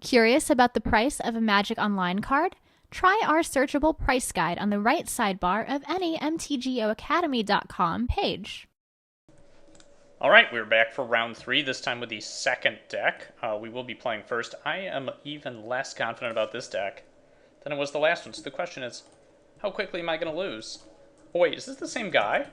Curious about the price of a Magic Online card? Try our searchable price guide on the right sidebar of any mtgoacademy.com page. Alright, we're back for round 3, this time with the second deck. We will be playing first. I am even less confident about this deck than it was the last one, so the question is, how quickly am I going to lose? Oh wait, is this the same guy?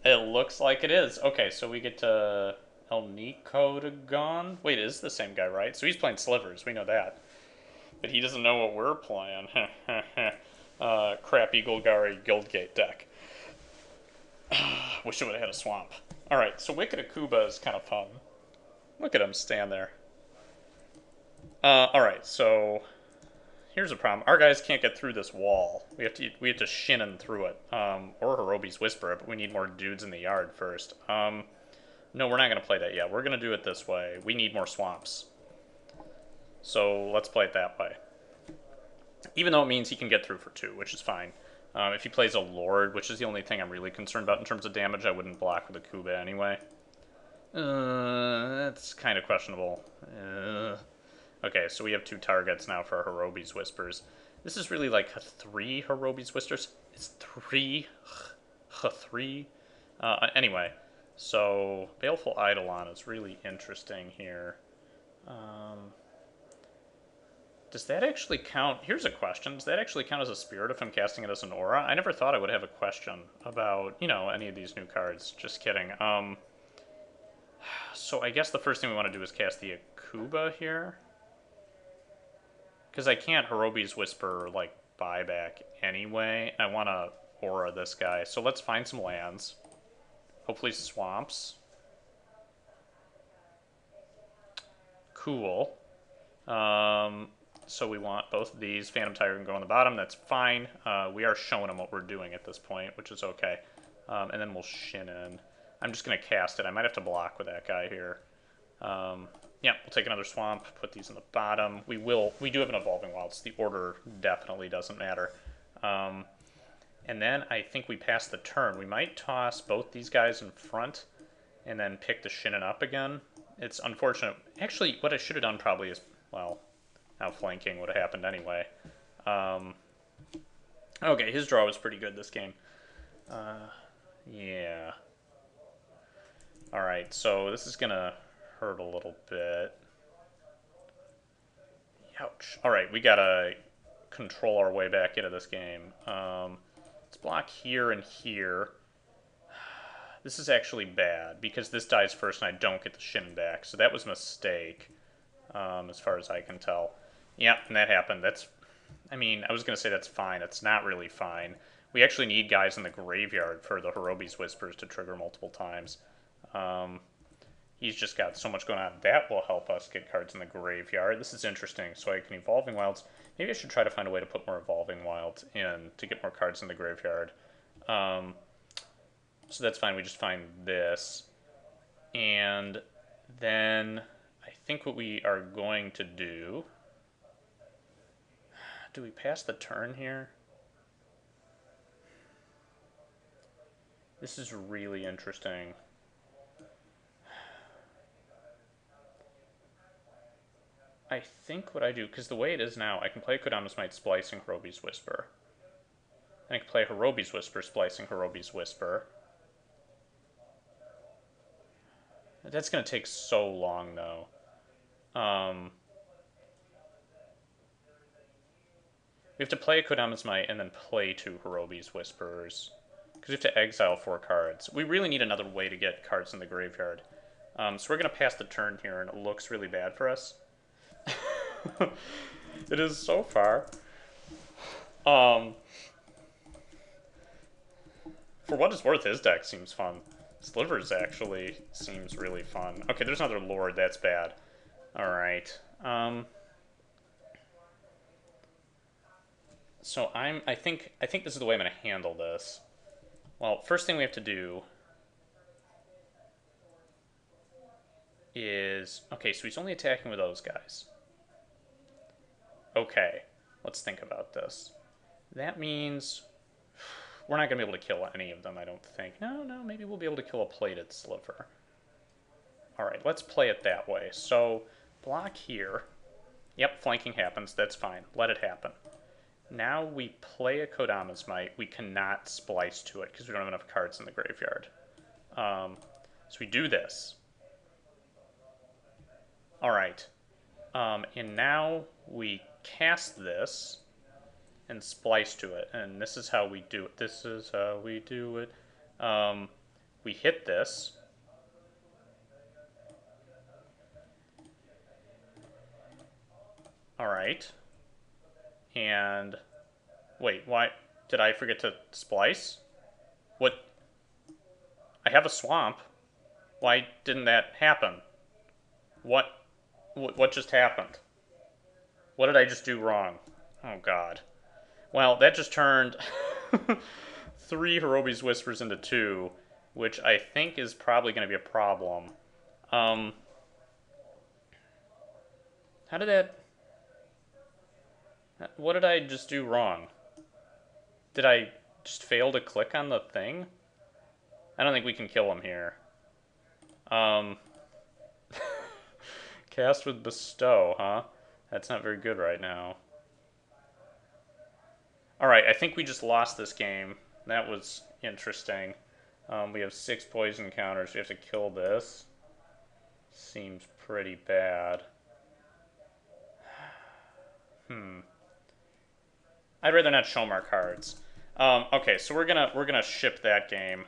It looks like it is. Okay, so we get to Mtgo. Wait, it is the same guy, right? So he's playing Slivers, we know that. But he doesn't know what we're playing. Crappy Golgari Guildgate deck. Wish it would have had a swamp. Alright, so Wicked Akuba is kind of fun. Look at him stand there. Alright, so here's a problem. Our guys can't get through this wall. We have to Shinnin through it. Or Hirobi's Whisper, but we need more dudes in the yard first. No, we're not going to play that yet. We're going to do it this way. We need more swamps. So let's play it that way. Even though it means he can get through for 2, which is fine. If he plays a Lord, which is the only thing I'm really concerned about in terms of damage, I wouldn't block with a Kuba anyway. That's kind of questionable. Okay, so we have 2 targets now for Hirobi's Whispers. This is really like 3 Hirobi's Whispers. It's 3. 3. Anyway, so Baleful Eidolon is really interesting here. Does that actually count? Here's a question. Does that actually count as a spirit if I'm casting it as an aura? I never thought I would have a question about, any of these new cards. Just kidding. So I guess the first thing we want to do is cast the Akuba here. Because I can't Hirobi's Whisper, buyback anyway. I want to aura this guy. So let's find some lands. Hopefully swamps. Cool. So we want both of these. Phantom Tiger can go on the bottom. That's fine. We are showing them what we're doing at this point, which is okay. And then we'll Shin in. I'm just going to cast it. I might have to block with that guy here. Yeah, we'll take another swamp, put these in the bottom. We do have an Evolving Wilds. The order definitely doesn't matter. And then I think we pass the turn. We might toss both these guys in front and then pick the Shinnin up again. It's unfortunate. Actually, what I should have done probably is, well, now flanking would have happened anyway. Okay, his draw was pretty good this game. Yeah. Alright, so this is going to hurt a little bit. Ouch. Alright, we got to control our way back into this game. Let's block here and here. This is actually bad, because this dies first and I don't get the Shin back. So that was a mistake, as far as I can tell. Yep, and that happened. I was going to say that's fine. It's not really fine. We actually need guys in the graveyard for the Hirobi's Whispers to trigger multiple times. He's just got so much going on. That will help us get cards in the graveyard. This is interesting. So I can Evolving Wilds. Maybe I should try to find a way to put more Evolving Wilds in to get more cards in the graveyard. So that's fine. We just find this. And then I think what we are going to do... Do we pass the turn here? This is really interesting. I think what I do, because the way it is now, I can play Kodama's Might splicing Hirobi's Whisper. And I can play Hirobi's Whisper splicing Hirobi's Whisper. That's going to take so long, though. We have to play a Kodama's Might and then play 2 Hirobi's Whispers. Because we have to exile 4 cards. We really need another way to get cards in the graveyard. So we're going to pass the turn here, and it looks really bad for us. It is so far. For what it's worth, his deck seems fun. Slivers actually seems really fun. Okay, there's another Lord. That's bad. Alright. So I think this is the way I'm going to handle this. Well, first thing we have to do is... Okay, so he's only attacking with those guys. Okay, let's think about this. That means we're not going to be able to kill any of them, I don't think. No, maybe we'll be able to kill a plated Sliver. Alright, let's play it that way. So block here. Yep, flanking happens. That's fine. Let it happen. Now we play a Kodama's Might. We cannot splice to it because we don't have enough cards in the graveyard. So we do this. All right. And now we cast this and splice to it. And this is how we do it. This is how we do it. We hit this. All right. And wait, why did I forget to splice? What? I have a swamp. Why didn't that happen? What just happened? What did I just do wrong? Oh god. Well, that just turned 3 Hirobi's Whispers into 2, which I think is probably going to be a problem. How did that... What did I just do wrong? Did I just fail to click on the thing? I don't think we can kill him here. Cast with Bestow, huh? That's not very good right now. Alright, I think we just lost this game. That was interesting. We have 6 poison counters. We have to kill this. Seems pretty bad. I'd rather not show him our cards. Okay, so we're gonna ship that game.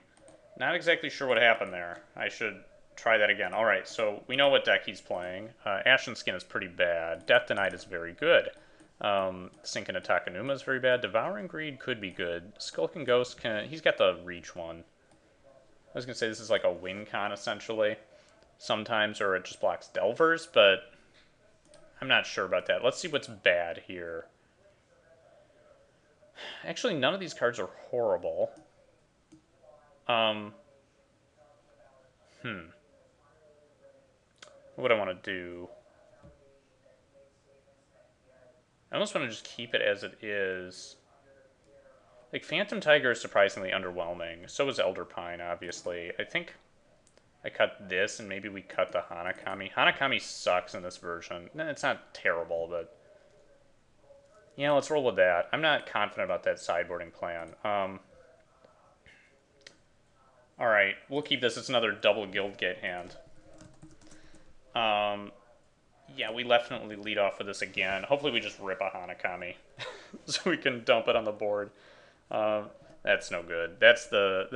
Not exactly sure what happened there. I should try that again. All right, so we know what deck he's playing. Ashen Skin is pretty bad. Death Denied is very good. Sink into Takanuma is very bad. Devouring Greed could be good. Skulking Ghost he's got the reach one. I was gonna say this is like a win con essentially. Sometimes, or it just blocks Delvers, but I'm not sure about that. Let's see what's bad here. Actually, none of these cards are horrible. What do I want to do? I almost want to just keep it as it is. Like, Phantom Tiger is surprisingly underwhelming. So is Elder Pine, obviously. I think I cut this, and maybe we cut the Hanakami. Hanakami sucks in this version. It's not terrible, but... Yeah, let's roll with that. I'm not confident about that sideboarding plan. Alright, we'll keep this. It's another double Guildgate hand. Yeah, we definitely lead off with this again. Hopefully we just rip a Hanakami so we can dump it on the board. That's no good. That's the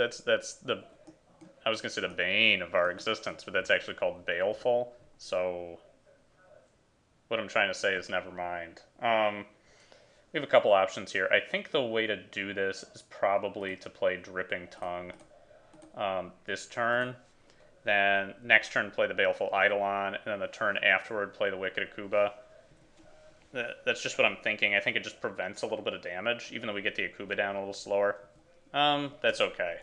I was gonna say the bane of our existence, but that's actually called Baleful. So what I'm trying to say is never mind. We have a couple options here. I think the way to do this is probably to play Dripping Tongue this turn. Then next turn play the Baleful Eidolon, and then the turn afterward play the Wicked Akuba. That's just what I'm thinking. I think it just prevents a little bit of damage, even though we get the Akuba down a little slower. That's okay.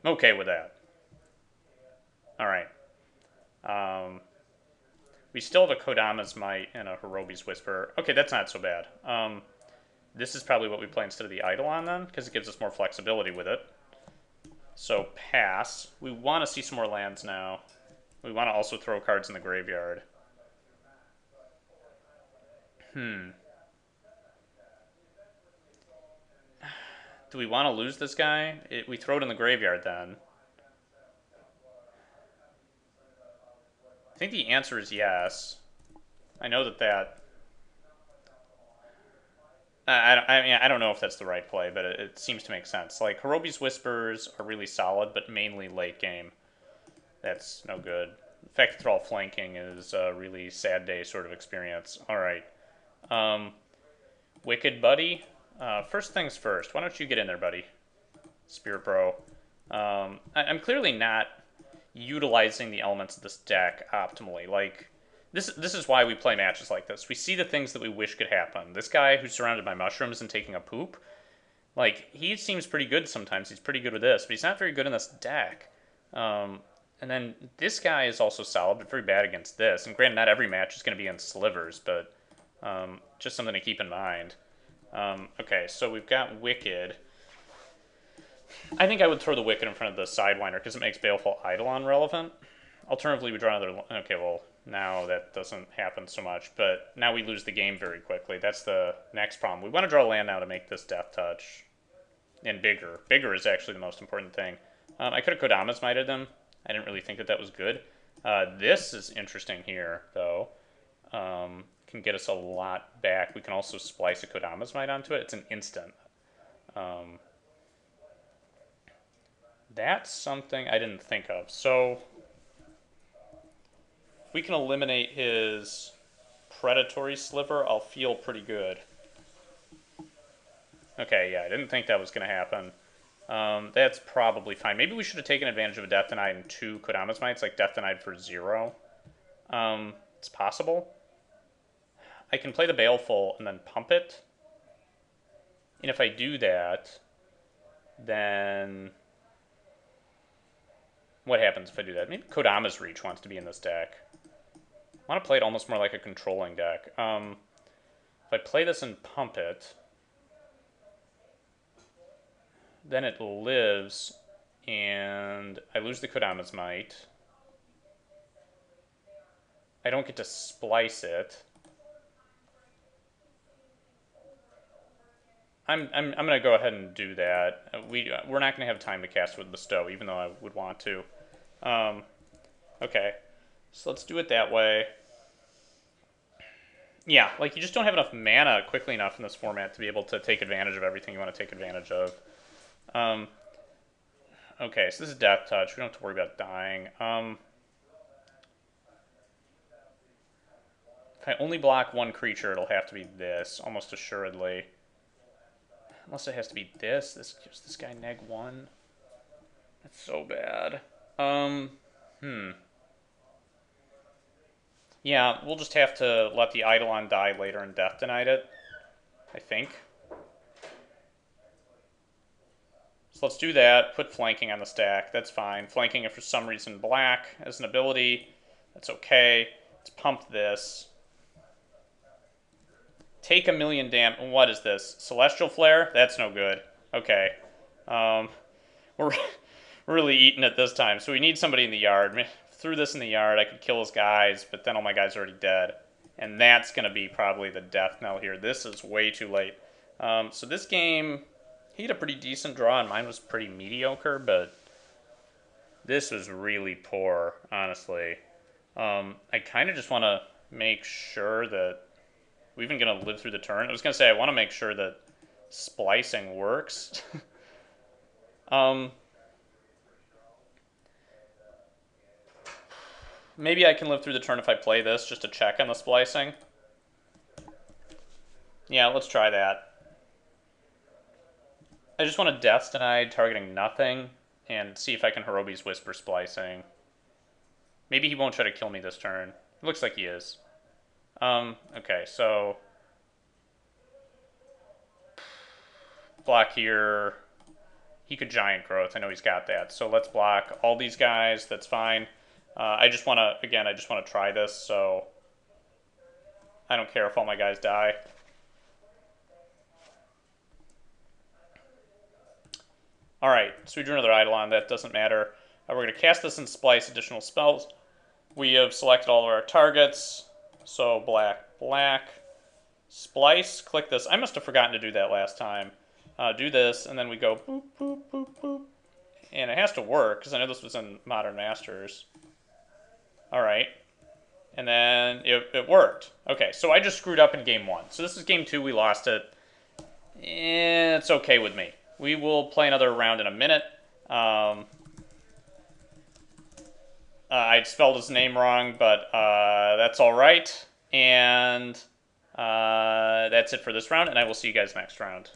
I'm okay with that. Alright. We still have a Kodama's Might and a Hirobi's Whisper. Okay, that's not so bad. This is probably what we play instead of the Eidolon then, because it gives us more flexibility with it. So pass. We want to see some more lands now. We want to also throw cards in the graveyard. Do we want to lose this guy? We throw it in the graveyard then. I think the answer is yes. I know that... I don't know if that's the right play, but it seems to make sense. Like, Hirobi's Whispers are really solid, but mainly late game. That's no good. Effective Thrall flanking is a really sad day sort of experience. Alright. Wicked Buddy. First things first. Why don't you get in there, buddy? Spirit Bro. I'm clearly not utilizing the elements of this deck optimally. Like... This is why we play matches like this. We see the things that we wish could happen. This guy who's surrounded by mushrooms and taking a poop, like, he seems pretty good sometimes. He's pretty good with this, but he's not very good in this deck. And then this guy is also solid, but very bad against this. And granted, not every match is going to be in slivers, but just something to keep in mind. Okay, so we've got Wicked. I think I would throw the Wicked in front of the Sidewinder because it makes Baleful Eidolon relevant. Alternatively, we draw another... Okay, well... Now that doesn't happen so much, but now we lose the game very quickly. That's the next problem. We want to draw land now to make this death touch. And bigger. Bigger is actually the most important thing. I could have Kodama's Mited them. I didn't really think that that was good. This is interesting here, though. Can get us a lot back. We can also splice a Kodama's Might onto it. It's an instant. That's something I didn't think of. So if we can eliminate his predatory sliver, I'll feel pretty good. Okay, yeah, I didn't think that was going to happen. That's probably fine. Maybe we should have taken advantage of a Death Denied and 2 Kodama's Mites, like Death Denied for 0. It's possible. I can play the Baleful and then pump it. And if I do that, then what happens if I do that? Maybe Kodama's Reach wants to be in this deck. I want to play it almost more like a controlling deck. If I play this and pump it, then it lives, and I lose the Kodama's Might. I don't get to splice it. I'm gonna go ahead and do that. We're not gonna have time to cast with Bestow, even though I would want to. Okay, so let's do it that way. Yeah, like you just don't have enough mana quickly enough in this format to be able to take advantage of everything you want to take advantage of. Okay, so this is Death Touch. We don't have to worry about dying. If I only block one creature, it'll have to be this, almost assuredly. Unless it has to be this. This gives this guy -1. That's so bad. Yeah, we'll just have to let the Eidolon die later and Death Denied it, I think. So let's do that. Put Flanking on the stack. That's fine. Flanking if for some reason black as an ability. That's okay. Let's pump this. Take 1,000,000 damage. What is this? Celestial Flare? That's no good. Okay. We're really eating it this time. So we need somebody in the yard. Threw this in the yard, I could kill his guys, but then all my guys are already dead. And that's going to be probably the death knell here. This is way too late. So this game, he had a pretty decent draw, and mine was pretty mediocre, but this was really poor, honestly. I kind of just want to make sure that we're even going to live through the turn. I was going to say, I want to make sure that splicing works. Maybe I can live through the turn if I play this, just to check on the splicing. Yeah, let's try that. I just want to Death Denied, targeting nothing, and see if I can Hirobi's Whisper splicing. Maybe he won't try to kill me this turn. It looks like he is. Okay, so block here. He could Giant Growth. I know he's got that. So let's block all these guys. That's fine. I just want to, again, I just want to try this, so I don't care if all my guys die. All right, so we drew another Eidolon. That doesn't matter. We're going to cast this and splice additional spells. We have selected all of our targets. So black, black, splice, click this. I must have forgotten to do that last time. Do this, and then we go boop, boop, boop, boop. And it has to work, because I know this was in Modern Masters. All right. And then it worked. Okay, so I just screwed up in game 1. So this is game 2. We lost it. It's okay with me. We will play another round in a minute. I spelled his name wrong, but that's all right. And that's it for this round, and I will see you guys next round.